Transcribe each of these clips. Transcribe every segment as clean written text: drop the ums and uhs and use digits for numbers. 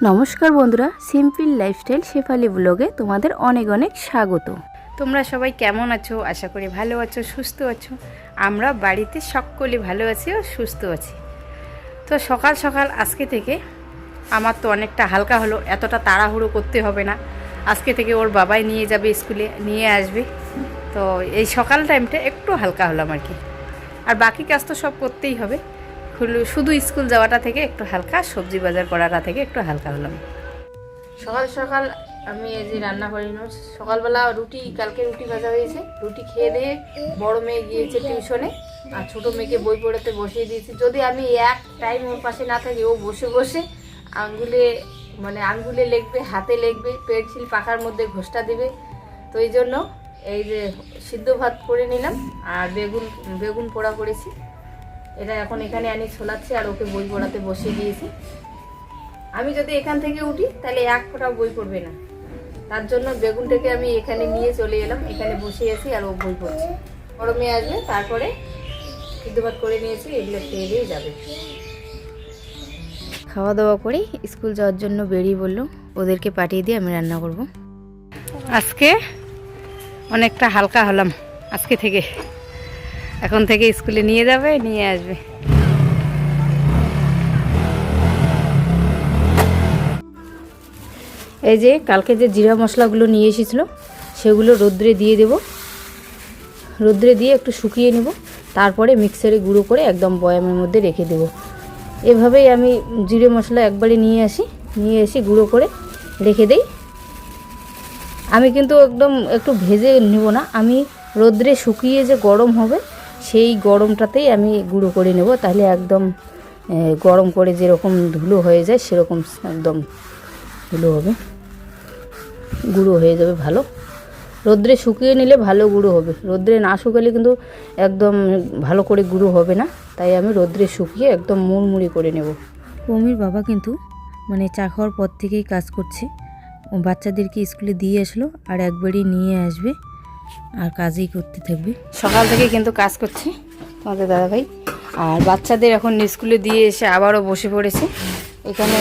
নমস্কার বন্ধুরা, simple lifestyle Shefali ব্লগে তোমাদের অনেক অনেক স্বাগত। তোমরা সবাই কেমন আছো? আশা করি ভালো আছো, সুস্থ আছো। আমরা বাড়িতে সকলে ভালো আছি ও সুস্থ আছি। তো সকাল সকাল আজকে থেকে আমার তো অনেকটা হালকা হলো, এতটা তাড়াহুড়ো করতে হবে না। আজকে থেকে ওর বাবাই নিয়ে যাবে, স্কুলে নিয়ে আসবে। তো এই সকাল টাইমটা একটু হালকা হলাম আর কি। আর বাকি কাজ তো সব করতেই হবে, শুধু স্কুল যাওয়াটা থেকে একটু হালকা, সবজি বাজার করাটা থেকে একটু হালকা হলাম। সকাল সকাল আমি এই যে রান্না করি না, সকালবেলা রুটি, কালকে রুটি ভাজা হয়েছে, রুটি খেয়ে দিয়ে বড় মেয়ে গিয়েছে টিউশনে, আর ছোটো মেয়েকে বই পড়াতে বসিয়ে দিয়েছি। যদি আমি এক টাইম ওর পাশে না থাকি, ও বসে বসে আঙ্গুলে লেগবে, হাতে লেগবে, পেন্সিল পাখার মধ্যে ঘষটা দিবে। তো এই জন্য এই যে সিদ্ধ ভাত করে নিলাম, আর বেগুন পোড়া করেছি। এটা এখন এখানে আনি ছোলাচ্ছি, আর ওকে বই পড়াতে বসিয়ে দিয়েছি। আমি যদি এখান থেকে উঠি তাহলে এক ফোঁটা বই পড়বে না, তার জন্য বেগুনটাকে আমি এখানে নিয়ে চলে এলাম, এখানে বসিয়েছি আর ও বই পড়ছে। বড় মেয়ে আসবে, তারপরে সিদ্ধ ভাত করে নিয়েছি, এগুলো খেয়ে দিয়ে যাবে। খাওয়া দাওয়া করে স্কুল যাওয়ার জন্য বেরিয়ে বললো, ওদেরকে পাঠিয়ে দিয়ে আমি রান্না করব। আজকে অনেকটা হালকা হলাম আজকে থেকে, এখন থেকে স্কুলে নিয়ে যাবে, নিয়ে আসবে। এই যে কালকে যে জিরা মশলাগুলো নিয়ে এসেছিলো, সেগুলো রোদ্রে দিয়ে দেব, রোদ্রে দিয়ে একটু শুকিয়ে নেব, তারপরে মিক্সারে গুঁড়ো করে একদম বয়ামের মধ্যে রেখে দেব। এভাবেই আমি জিরে মশলা একবারে নিয়ে এসে গুঁড়ো করে রেখে দেই। আমি কিন্তু একদম একটু ভেজে নেব না, আমি রোদ্রে শুকিয়ে যে গরম হবে সেই গরমটাতেই আমি গুঁড়ো করে নেব, তাহলে একদম গরম করে যেরকম ধুলো হয়ে যায় সেরকম একদম ধুলো হবে, গুঁড়ো হয়ে যাবে ভালো। রোদ্রে শুকিয়ে নিলে ভালো গুঁড়ো হবে, রোদ্রে না শুকালে কিন্তু একদম ভালো করে গুঁড়ো হবে না, তাই আমি রোদ্রে শুকিয়ে একদম মুড়মুড়ি করে নেব। পৌমির বাবা কিন্তু চা খাওয়ার পর থেকেই কাজ করছে, বাচ্চাদেরকে স্কুলে দিয়ে আসলো আর একবারই নিয়ে আসবে, আর কাজই করতে থাকবে। সকাল থেকে কিন্তু কাজ করছে তোমাদের দাদাভাই, আর বাচ্চাদের এখন স্কুলে দিয়ে এসে আবারও বসে পড়েছে। এখানে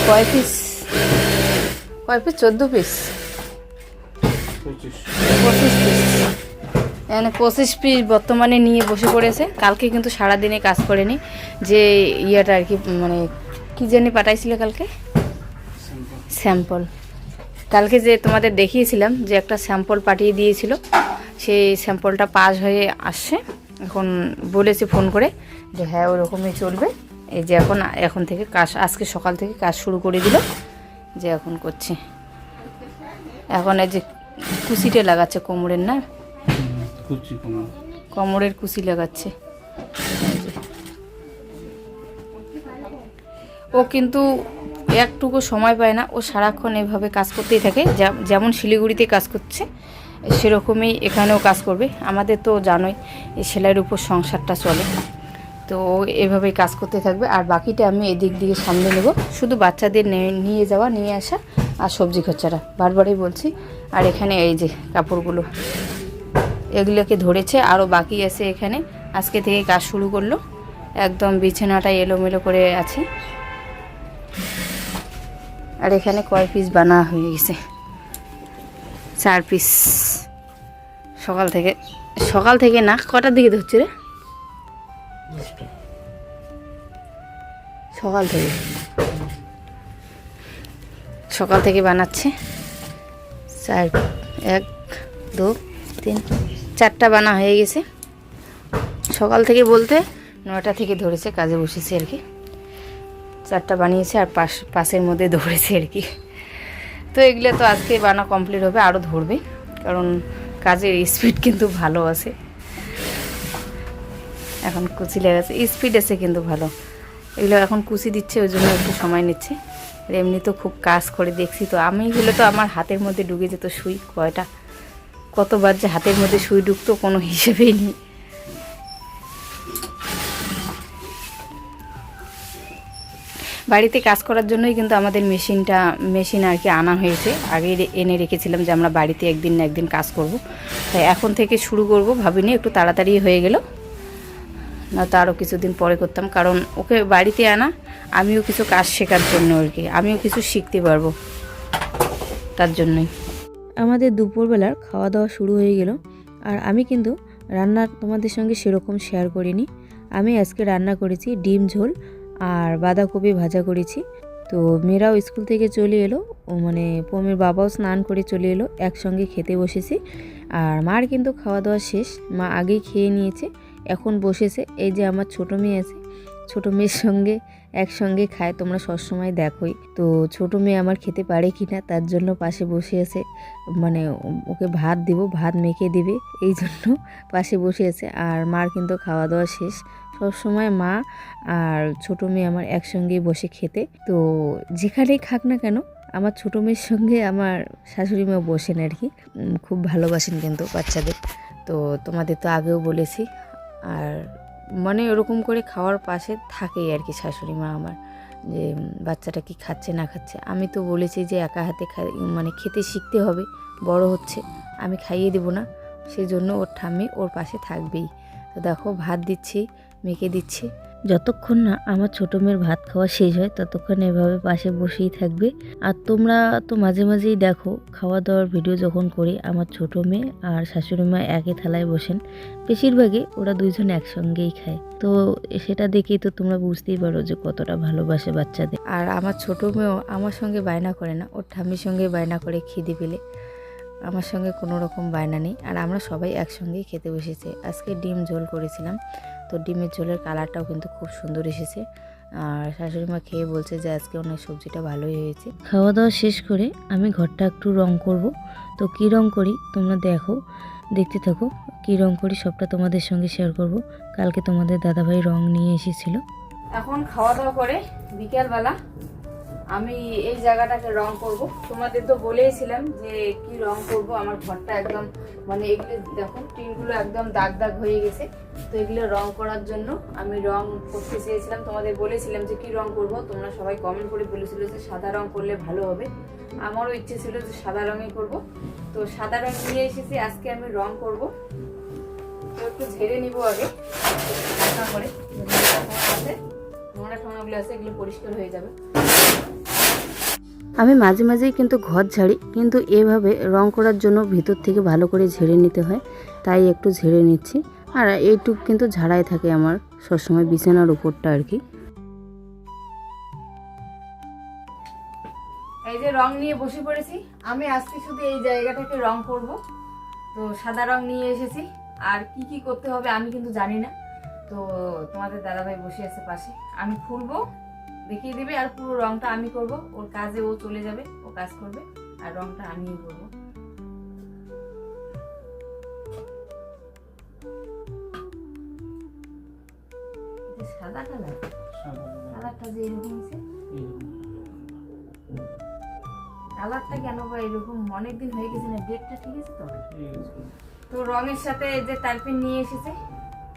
কয় পিস 14 পিস, 25 পিস, এখানে 25 পিস বর্তমানে নিয়ে বসে পড়েছে। কালকে কিন্তু সারাদিনে কাজ করেনি, যে ইয়েটা আর কি, কি জানি পাঠাইছিল কালকে, স্যাম্পল। কালকে যে তোমাদের দেখিয়েছিলাম যে একটা স্যাম্পল পাঠিয়ে দিয়েছিল, সেই স্যাম্পলটা পাস হয়ে আসছে। এখন বলেছি ফোন করে যে হ্যাঁ ওরকমই চলবে। এই যে এখন থেকে কাজ, আজকে সকাল থেকে কাজ শুরু করে দিল, যে এখন করছে। এখন এই যে কুচিটা লাগাচ্ছে কোমরের, না কোমরের কুচি লাগাচ্ছে। ও কিন্তু একটুকু সময় পায় না, ও সারাক্ষণ এভাবে কাজ করতেই থাকে। যেমন শিলিগুড়িতে কাজ করছে সেরকমই এখানেও কাজ করবে। আমাদের তো জানোই এই সেলাইয়ের উপর সংসারটা চলে, তো এভাবেই কাজ করতে থাকবে। আর বাকিটা আমি এদিক দিয়ে সামনে নেব, শুধু বাচ্চাদের নিয়ে যাওয়া, নিয়ে আসা আর সবজি খরচাটা, বারবারই বলছি। আর এখানে এই যে কাপড়গুলো, এগুলোকে ধরেছে, আরও বাকি আছে এখানে। আজকে থেকে কাজ শুরু করলো, একদম বিছানাটা এলোমেলো করে আছে। আর এখানে কয় পিস বানা হয়ে গেছে, 4 পিস। সকাল থেকে না, কটার দিকে ধরছে রে? সকাল থেকে বানাচ্ছে। 1 2 3 4টা বানা হয়ে গেছে। সকাল থেকে বলতে 9টা থেকে ধরেছে, কাজে বসেছে আর কি। 4টা বানিয়েছে আর পাশের মধ্যে ধরেছে আর কি। তো এগুলো তো আজকে বানা কমপ্লিট হবে, আরও ধরবে, কারণ কাজের স্পিড কিন্তু ভালো আছে। এখন কুচি লেগেছে, স্পিড আছে কিন্তু ভালো। এগুলো এখন কুচি দিচ্ছে, ওই জন্য একটু সময় নিচ্ছে। আর এমনি তো খুব কাজ করে দেখছি তো আমি, এগুলো তো আমার হাতের মধ্যে ঢুকে যেত সুই, কতবার যে হাতের মধ্যে সুই ঢুকতো কোনো হিসেবেই নেই। বাড়িতে কাজ করার জন্যই কিন্তু আমাদের মেশিন আর কি আনা হয়েছে। আগে এনে রেখেছিলাম যে আমরা বাড়িতে একদিন না একদিন কাজ করব, তাই এখন থেকে শুরু করব ভাবিনি, একটু তাড়াতাড়ি হয়ে গেল, না তো আরও কিছুদিন পরে করতাম, কারণ ওকে বাড়িতে আনা আমিও কিছু কাজ শেখার জন্য আর কি, আমিও কিছু শিখতে পারবো তার জন্যই। আমাদের দুপুরবেলার খাওয়া দাওয়া শুরু হয়ে গেল। আর আমি কিন্তু রান্না তোমাদের সঙ্গে সেরকম শেয়ার করিনি। আমি আজকে রান্না করেছি ডিম ঝোল আর বাঁধাকপি ভাজা করেছি। তো মেয়েরাও স্কুল থেকে চলে এলো, মানে পমির বাবাও স্নান করে চলে এলো, একসঙ্গে খেতে বসেছি। আর মার কিন্তু খাওয়া দাওয়া শেষ, মা আগেই খেয়ে নিয়েছে, এখন বসেছে। এই যে আমার ছোটো মেয়ে আছে, ছোটো মেয়ের সঙ্গে একসঙ্গে খায়, তোমরা সবসময় দেখোই। তো ছোটো মেয়ে আমার খেতে পারে কি না তার জন্য পাশে বসে আছে, মানে ওকে ভাত দিব, ভাত মেখে দিবে, এই জন্য পাশে বসে আছে। আর মার কিন্তু খাওয়া দাওয়া শেষ। সবসময় মা আর ছোটো মেয়ে আমার একসঙ্গেই বসে খেতে। তো যেখানেই খাক না কেন আমার ছোটো মেয়ের সঙ্গে আমার শাশুড়ি মা বসেন আর কি, খুব ভালোবাসেন কিন্তু বাচ্চাদের। তো তোমাদের তো আগেও বলেছি। আর মানে ওরকম করে খাওয়ার পাশে থাকেই আর কি শাশুড়ি মা আমার, যে বাচ্চাটা কি খাচ্ছে না খাচ্ছে। আমি তো বলেছি যে একা হাতে মানে খেতে শিখতে হবে, বড় হচ্ছে, আমি খাইয়ে দেবো না, সেই জন্য ওর ঠাম্মি ওর পাশে থাকবেই। তো দেখো ভাত দিচ্ছি, মেখে দিচ্ছি। যতক্ষণ না আমার ছোটো মেয়ের ভাত খাওয়া শেষ হয় ততক্ষণ এভাবে পাশে বসেই থাকবে। আর তোমরা তো মাঝে মাঝেই দেখো খাওয়া দাওয়ার ভিডিও যখন করি আমার ছোটো মেয়ে আর শাশুড়ি মা একই থালায় বসেন, বেশিরভাগই ওরা দুইজন একসঙ্গেই খায়। তো সেটা দেখেই তো তোমরা বুঝতেই পারো যে কতটা ভালোবাসে বাচ্চাদের। আর আমার ছোটো মেয়েও আমার সঙ্গে বায়না করে না, ওর ঠাম্মির সঙ্গে বায়না করে খিদে পেলে, আমার সঙ্গে কোনো রকম বায়না নেই। আর আমরা সবাই একসঙ্গেই খেতে বসেছি। আজকে ডিম ঝোল করেছিলাম, তো ডিমের ঝোলের কালারটাও কিন্তু খুব সুন্দর এসেছে। আর শাশুড়ি মা খেয়ে বলছে যে আজকে অনেক সবজিটা ভালোই হয়েছে। খাওয়া দাওয়া শেষ করে আমি ঘরটা একটু রং করব। তো কী রং করি তোমরা দেখতে থাকো, কী রং করি সবটা তোমাদের সঙ্গে শেয়ার করব। কালকে তোমাদের দাদাভাই রং নিয়ে এসেছিল। এখন খাওয়া দাওয়া করে বিকেলবেলা আমি এই জায়গাটাকে রং করব। তোমাদের তো বলেইছিলাম যে কি রং করব। আমার ঘরটা একদম মানে এগুলো দেখো টিনগুলো একদম দাগ দাগ হয়ে গেছে। তো এগুলো রং করার জন্য আমি রং করতে চেয়েছিলাম, তোমাদের বলেছিলাম যে কি রং করব। তোমরা সবাই কমেন্ট করে বলেছিল যে সাদা রং করলে ভালো হবে, আমারও ইচ্ছে ছিল যে সাদা রঙই করব। তো সাদা রং নিয়ে এসেছি, আজকে আমি রং করব। তো একটু ঝেড়ে নিব আগে হালকা করে, নোংরা ঠোঙাগুলো আছে এগুলো পরিষ্কার হয়ে যাবে। আমি মাঝে মাঝেই কিন্তু ঘর ঝাড়ি, কিন্তু এভাবে রং করার জন্য ভিতর থেকে ভালো করে ঝেড়ে নিতে হয়, তাই একটু ঝেড়ে নিচ্ছি। আর এইটুক কিন্তু ঝাড়াই থাকে আমার সবসময় বিছানার উপরটা আর কি। এই যে রং নিয়ে বসে পড়েছি আমি, আজকে শুধু এই জায়গাটাকে রং করব। তো সাদা রং নিয়ে এসেছি, আর কি কি করতে হবে আমি কিন্তু জানি না। তো তোমাদের দাদাভাই বসে আছে পাশে, আমি খুলবো, দেখিয়ে দিবে, আর পুরো রংটা আমি করব। ওর কাজে ও চলে যাবে, ও কাজ করবে, আর রংটা আমিই করবো। সাদা কালারটা যে এরকম আছে, কালারটা কেন বা এরকম অনেকদিন হয়ে গেছে না, ডেটটা ঠিক আছে তো। তো রঙের সাথে যে তারপিন নিয়ে এসেছে,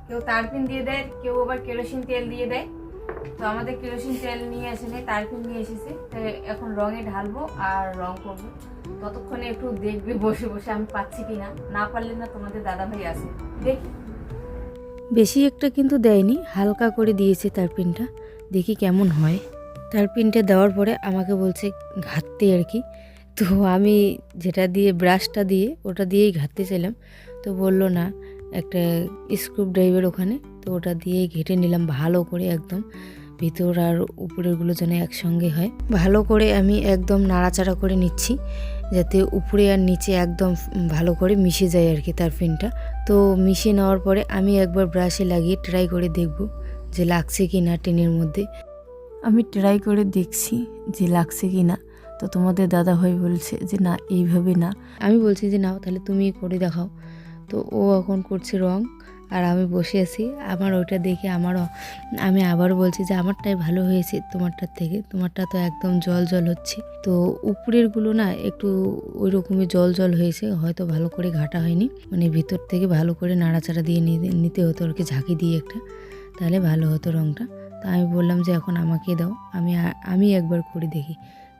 কেউ তারপিন দিয়ে দেয়, কেউ আবার কেরোসিন তেল দিয়ে দেয়। তো আমাদের কেরোসিন তেল নিয়ে আসেনি, তারপিন নিয়ে এসেছে। তো এখন রঙে ঢালবো আর রং করবো। ততক্ষণে একটু দেখবে বসে বসে আমি পাচ্ছি কিনা, না পারলে না তোমাদের দাদাভাই আছে দেখি। বেশি একটা কিন্তু দেয়নি, হালকা করে দিয়েছে তারপিনটা, দেখি কেমন হয়। তারপিনটা দেওয়ার পরে আমাকে বলছে ঘাঁটতে আর কি। তো আমি যেটা দিয়ে ব্রাশটা দিয়ে ওটা দিয়েই ঘাঁটতে চাইলাম, তো বললো না একটা স্ক্রু ড্রাইভার ওখানে, তো ওটা দিয়েই ঘেঁটে নিলাম ভালো করে, একদম ভিতর আর উপরেরগুলো যেন একসঙ্গে হয়। ভালো করে আমি একদম নাড়াচাড়া করে নিচ্ছি, যাতে উপরে আর নিচে একদম ভালো করে মিশে যায় আর কি তারপিনটা। তো মিশিয়ে নেওয়ার পরে আমি একবার ব্রাশে লাগিয়ে ট্রাই করে দেখব যে লাগছে কি না টিনের মধ্যে। আমি ট্রাই করে দেখছি যে লাগছে কি না। তো তোমাদের দাদাভাই বলছে যে না এইভাবে না, আমি বলছি যে নাও তাহলে তুমি করে দেখাও। তো ও এখন করছে রং, আর আমি বসে আছি। আমার ওইটা দেখে আমি আবার বলছি যে আমারটাই ভালো হয়েছে তোমারটার থেকে, তোমারটা তো একদম জল জল হচ্ছে। তো উপরেরগুলো না একটু ওই রকমই জল জল হয়েছে, হয়তো ভালো করে ঘাটা হয়নি, মানে ভিতর থেকে ভালো করে নাড়াচাড়া দিয়ে নিতে হতো আর কি, ঝাঁকি দিয়ে একটা, তাহলে ভালো হতো রংটা। তা আমি বললাম যে এখন আমাকে দাও, আমি একবার করে দেখি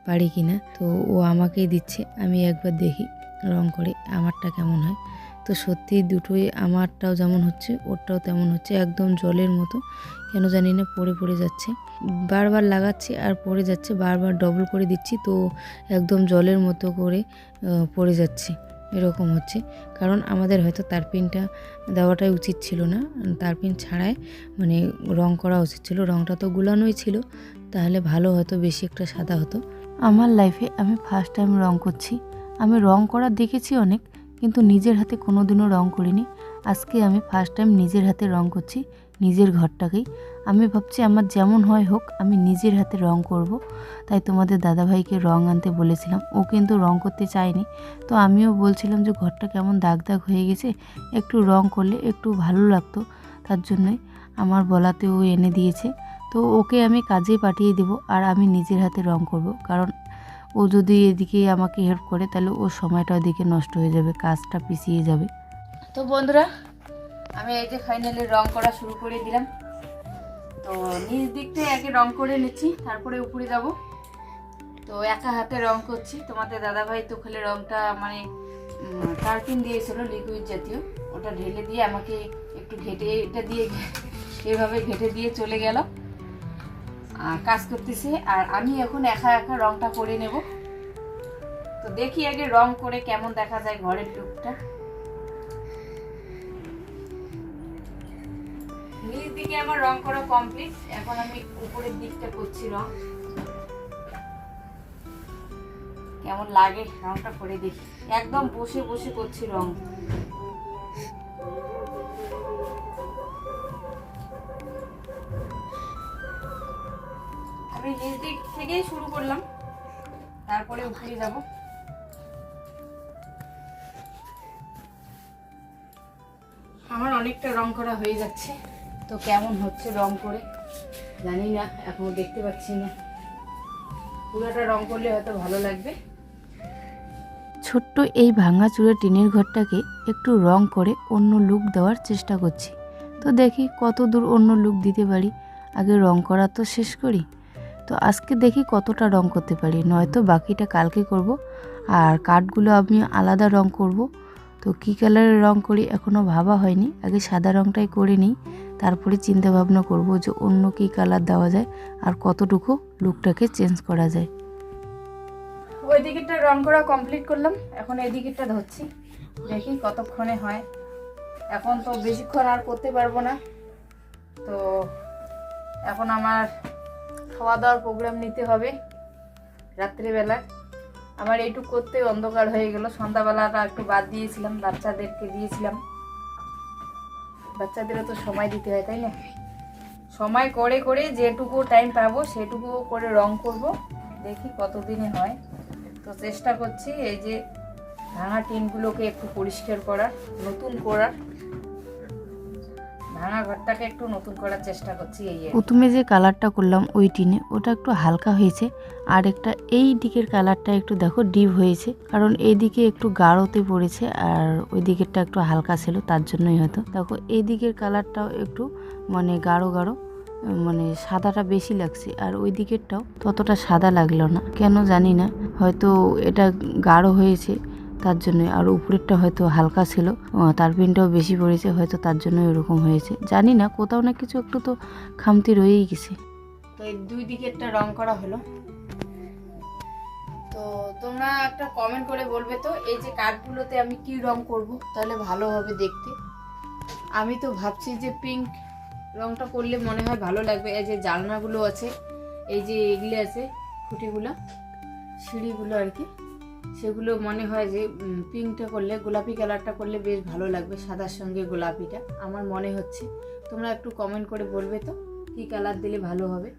পারি কি না। তো ও আমাকেই দিচ্ছে, আমি একবার দেখি রং করে আমারটা কেমন হয়। তো সত্যি দুটোই আমারটাও যেমন হচ্ছে ওরটাও তেমন হচ্ছে, একদম জলের মতো। কেন জানি না পড়ে পড়ে যাচ্ছে, বারবার লাগাচ্ছি আর পড়ে যাচ্ছে, বারবার ডবল করে দিচ্ছি তো একদম জলের মতো করে পড়ে যাচ্ছে, এরকম হচ্ছে। কারণ আমাদের হয়তো তারপিনটা দেওয়াটাই উচিত ছিল না, তারপিন ছাড়াই মানে রং করা উচিত ছিল। রংটা তো গুলানোই ছিল, তাহলে ভালো হতো, বেশি একটা সাদা হতো। আমার লাইফে আমি ফার্স্ট টাইম রং করছি। আমি রং করা দেখেছি অনেক, কিন্তু নিজের হাতে কোনো দিনও রং করিনি। আজকে আমি ফার্স্ট টাইম নিজের হাতে রং করছি, নিজের ঘরটাকেই। আমি ভাবছি আমার যেমন হয় হোক, আমি নিজের হাতে রং করব। তাই তোমাদের দাদাভাইকে রং আনতে বলেছিলাম, ও কিন্তু রং করতে চায়নি। তো আমিও বলছিলাম যে ঘরটা কেমন দাগ দাগ হয়ে গেছে, একটু রং করলে একটু ভালো লাগতো। তার জন্যই আমার বলাতে ও এনে দিয়েছে। তো ওকে আমি কাজে পাঠিয়ে দেব, আর আমি নিজের হাতে রং করব। কারণ ও যদি এদিকে আমাকে হেল্প করে তাহলে ওর সময়টা ওদিকে নষ্ট হয়ে যাবে, কাজটা পিছিয়ে যাবে। তো বন্ধুরা, আমি এই যে ফাইনালি রং করা শুরু করে দিলাম। তো নিচ দিকটা আগে রং করে নিচ্ছি, তারপরে উপরে যাব। তো একা হাতে রং করছি। তোমাদের দাদাভাই তো খালি রংটা মানে টার্পিন দিয়েছিল লিকুইড জাতীয়, ওটা ঢেলে দিয়ে আমাকে একটু ঘেটে, এটা দিয়ে এভাবে ঘেটে দিয়ে চলে গেল কাজ করতেছে। আর আমি এখন একা একা রংটা করে নেব। তো দেখি আগে রং করে কেমন দেখা যায় ঘরের লুকটা। নিচ দিকে আমার রং করা কমপ্লিট, এখন আমি উপরের দিকটা করছি রং। কেমন লাগে রংটা করে দেখি, একদম বসে বসে করছি রং। আমি নিচ দিক থেকেই শুরু করলাম, তারপরে উপরে যাব। আমার অনেকটা রং করা হয়ে যাচ্ছে, তো কেমন হচ্ছে রং করে জানি না, এখনো দেখতে পাচ্ছি না। পুরোটা রং করলে হয়তো ভালো লাগবে। ছোট্ট এই ভাঙাচুরে টিনের ঘরটাকে একটু রং করে অন্য লুক দেওয়ার চেষ্টা করছি। তো দেখি কত দূর অন্য লুক দিতে পারি, আগে রং করা তো শেষ করি। তো আজকে দেখি কতটা রং করতে পারি, নয়তো বাকিটা কালকে করব। আর কাঠগুলো আমি আলাদা রং করব। তো কী কালারের রং করি এখনও ভাবা হয়নি, আগে সাদা রংটাই করে নিই, তারপরে চিন্তা ভাবনা করব যে অন্য কী কালার দেওয়া যায় আর কতটুকু লুকটাকে চেঞ্জ করা যায়। ওই দিকেরটা রং করা কমপ্লিট করলাম, এখন এই দিকেরটা ধরছি, দেখি কতক্ষণে হয়। এখন তো বেশিক্ষণ আর করতে পারবো না। তো এখন আমার খাওয়া দাওয়ার প্রোগ্রাম নিতে হবে রাত্রিবেলা। আমার এইটুকু করতে অন্ধকার হয়ে গেল। সন্ধ্যাবেলাটা একটু বাদ দিয়েছিলাম, বাচ্চাদেরকে দিয়েছিলাম। বাচ্চাদেরও তো সময় দিতে হয়, তাই না? সময় করে করে যেটুকু টাইম পাবো সেটুকু করে রং করব, দেখি কতদিনে হয়। তো চেষ্টা করছি এই যে ভাঙা টিনগুলোকে একটু পরিষ্কার করার, নতুন করার, ভাঙা ঘরটাকে একটু নতুন করার চেষ্টা করছি। এই প্রথমে যে কালারটা করলাম ওই টিনে, ওটা একটু হালকা হয়েছে। আর একটা এই দিকের কালারটা একটু দেখো ডিপ হয়েছে, কারণ এই দিকে একটু গাঢ়তে পড়েছে আর ওই দিকেরটা একটু হালকা ছিল, তার জন্যই হয়তো। দেখো এই দিকের কালারটাও একটু মানে গাঢ় গাঢ়, মানে সাদাটা বেশি লাগছে, আর ওই দিকেরটাও ততটা সাদা লাগলো না, কেন জানি না, হয়তো এটা গাঢ় হয়েছে তার জন্য। আর উপরেরটা হয়তো হালকা ছিল, তার পিনটাও বেশি পড়েছে, হয়তো তার জন্য এরকম হয়েছে, জানি না, কোথাও না কিছু একটু তো খামতি রয়েই গেছে। তো এই দুই দিকেরটা রং করা হলো। তো তোমরা একটা কমেন্ট করে বলবে তো, এই যে কাঠগুলোতে আমি কি রং করব তাহলে ভালো হবে দেখতে। আমি তো ভাবছি যে পিঙ্ক রংটা করলে মনে হয় ভালো লাগবে। এই যে জানলাগুলো আছে, এই যে এগুলো আছে খুঁটিগুলো, সিঁড়িগুলো আর কি, সেগুলো মনে হয় যে পিঙ্কটা করলে, গোলাপি কালারটা করলে বেশ ভালো লাগবে, সাদার সঙ্গে গোলাপিটা আমার মনে হচ্ছে। তোমরা একটু কমেন্ট করে বলবে তো কি কালার দিলে ভালো হবে।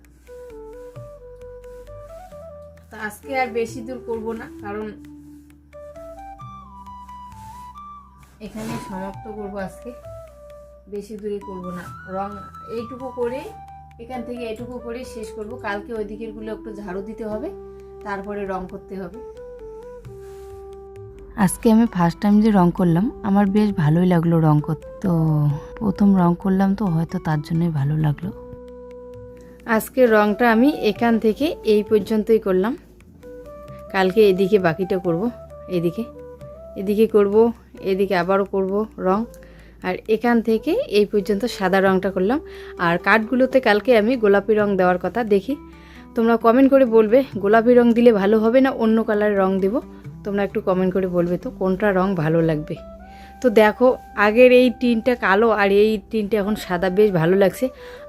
তো আজকে আর বেশি দূর করব না, কারণ এখানে সমাপ্ত করব আজকে, বেশি দূরে করব না। রং এইটুকু করে, এখান থেকে এইটুকু করে শেষ করব। কালকে ওই দিকেরগুলো একটু ঝাড়ু দিতে হবে, তারপরে রং করতে হবে। আজকে আমি ফার্স্ট টাইম যে রং করলাম, আমার বেশ ভালোই লাগলো রং করতে। তো প্রথম রং করলাম তো হয়তো তার জন্যই ভালো লাগলো। আজকে রংটা আমি এখান থেকে এই পর্যন্তই করলাম, কালকে এদিকে বাকিটা করব। এদিকে এদিকে করব, এদিকে আবারও করব রং। আর এখান থেকে এই পর্যন্ত সাদা রংটা করলাম। আর কাঠগুলোতে কালকে আমি গোলাপি রং দেওয়ার কথা, দেখি তোমরা কমেন্ট করে বলবে গোলাপি রং দিলে ভালো হবে না অন্য কালারের রং দেব। তোমরা একটু কমেন্ট করে বলবে তো কোনটা রং ভালো লাগবে। তো দেখো আগের এই টিনটা কালো আর এই টিনটা এখন সাদা, বেশ ভালো লাগছে।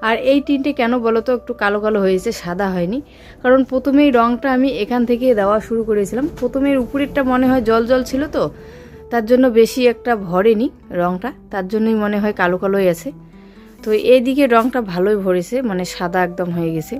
আর এই টিনটা কেন বলো তো একটু কালো কালো হয়েছে, সাদা হয়নি, কারণ প্রথমেই রংটা আমি এখান থেকে দেওয়া শুরু করেছিলাম। প্রথমের উপরেরটা মনে হয় জল জল ছিল, তো তার জন্য বেশি একটা ভরেনি রংটা, তার জন্যই মনে হয় কালো কালোই আছে। তো এইদিকে রংটা ভালোই ভরেছে, মানে সাদা একদম হয়ে গেছে,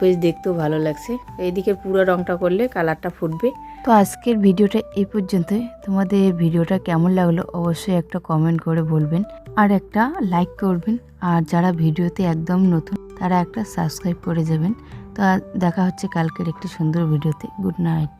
বেশ দেখতেও ভালো লাগছে। এইদিকে পুরো রংটা করলে কালারটা ফুটবে। তো আজকের ভিডিওটা এই পর্যন্তই। তোমাদের ভিডিওটা কেমন লাগলো অবশ্যই একটা কমেন্ট করে বলবেন, আর একটা লাইক করবেন। আর যারা ভিডিওতে একদম নতুন তারা একটা সাবস্ক্রাইব করে যাবেন। তো দেখা হচ্ছে কালকের একটি সুন্দর ভিডিওতে। Good night.